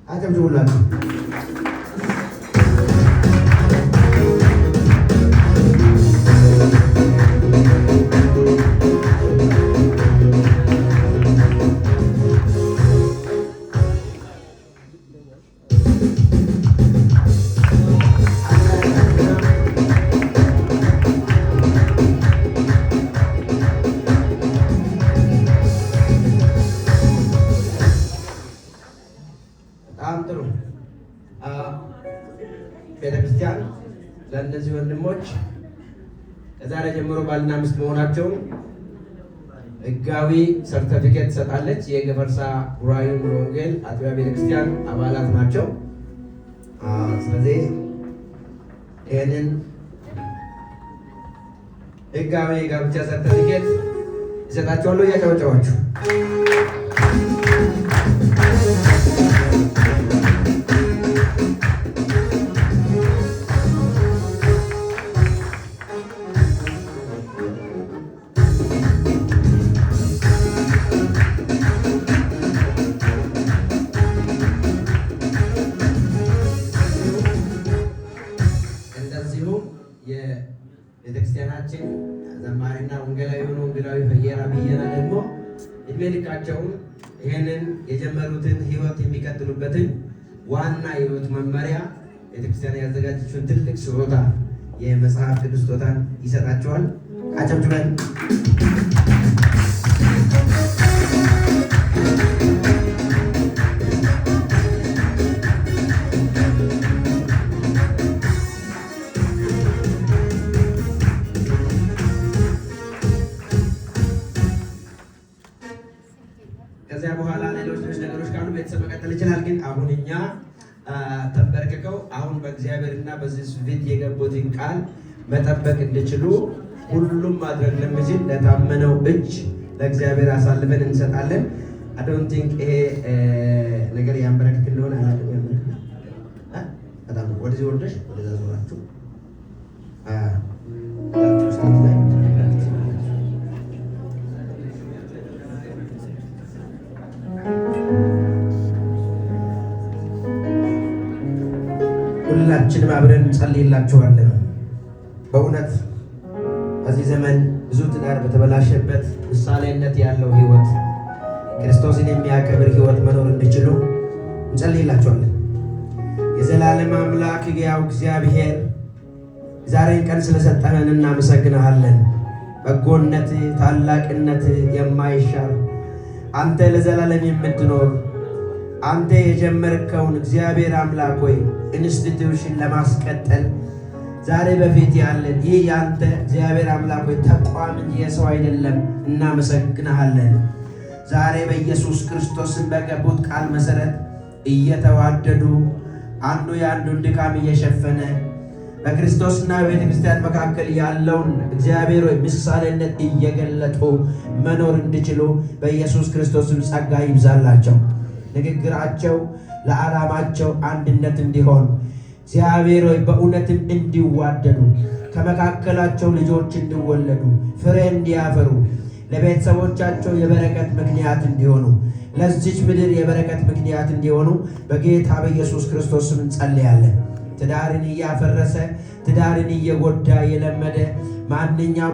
አጨብጭቡላችሁ። ቤተክርስቲያን ለእነዚህ ወንድሞች ከዛሬ ጀምሮ ባልና ሚስት መሆናቸውን ሕጋዊ ሰርተፊኬት ትሰጣለች። የገፈርሳ ቡራዩ ሙሉ ወንጌል አጥቢያ ቤተክርስቲያን አባላት ናቸው። ስለዚህ ይህንን ሕጋዊ የጋብቻ ሰርተፊኬት ይሰጣቸዋለሁ። እያጨበጨባችሁ ቤተክርስቲያናችን ዘማሪና ወንጌላዊ የሆኑ ወንጌላዊ ፈየራ ብየና ደግሞ እድሜ ልካቸውን ይህንን የጀመሩትን ህይወት የሚቀጥሉበትን ዋና የህይወት መመሪያ ቤተክርስቲያን ያዘጋጀችውን ትልቅ ስጦታ የመጽሐፍ ቅዱስ ስጦታን ይሰጣቸዋል። አጨብጭበን ከዚያ በኋላ ሌሎች ነገሮች ካሉ ቤተሰብ መቀጠል ይችላል። ግን አሁን እኛ ተንበርክከው አሁን በእግዚአብሔርና በዚህ ፊት የገቡትን ቃል መጠበቅ እንዲችሉ ሁሉም ማድረግ ለሚችል ለታመነው እጅ ለእግዚአብሔር አሳልፈን እንሰጣለን። አይ ዶንት ቲንክ ይሄ ነገር ያንበረክክ እንደሆነ አላውቅም። በጣም ወደዚህ ወርደሽ ወደዛ ዞራችሁ ሁላችንም አብረን እንጸልይላችኋለን። በእውነት በዚህ ዘመን ብዙ ትዳር በተበላሸበት ምሳሌነት ያለው ህይወት ክርስቶስን የሚያከብር ህይወት መኖር እንዲችሉ እንጸልይላችኋለን። የዘላለም አምላክ ሕያው እግዚአብሔር ዛሬን ቀን ስለሰጠህን እናመሰግንሃለን። በጎነት ታላቅነት የማይሻር አንተ ለዘላለም የምትኖር አንተ የጀመርከውን እግዚአብሔር አምላክ ሆይ ኢንስቲትዩሽን ለማስቀጠል ዛሬ በፊት ያለን ይህ ያንተ እግዚአብሔር አምላክ ሆይ ተቋም እንጂ የሰው አይደለም። እናመሰግንሃለን። ዛሬ በኢየሱስ ክርስቶስን በገቡት ቃል መሰረት እየተዋደዱ አንዱ የአንዱን ድካም እየሸፈነ በክርስቶስና በቤተ ክርስቲያን መካከል ያለውን እግዚአብሔር ሆይ ምሳሌነት እየገለጡ መኖር እንዲችሉ በኢየሱስ ክርስቶስም ጸጋ ይብዛላቸው። ንግግራቸው ለዓላማቸው አንድነት እንዲሆን እግዚአብሔር ሆይ በእውነትም እንዲዋደዱ ከመካከላቸው ልጆች እንዲወለዱ ፍሬ እንዲያፈሩ ለቤተሰቦቻቸው የበረከት ምክንያት እንዲሆኑ ለዚች ምድር የበረከት ምክንያት እንዲሆኑ በጌታ በኢየሱስ ክርስቶስ ስም እንጸልያለን። ትዳርን እያፈረሰ ትዳርን እየጎዳ የለመደ ማንኛውም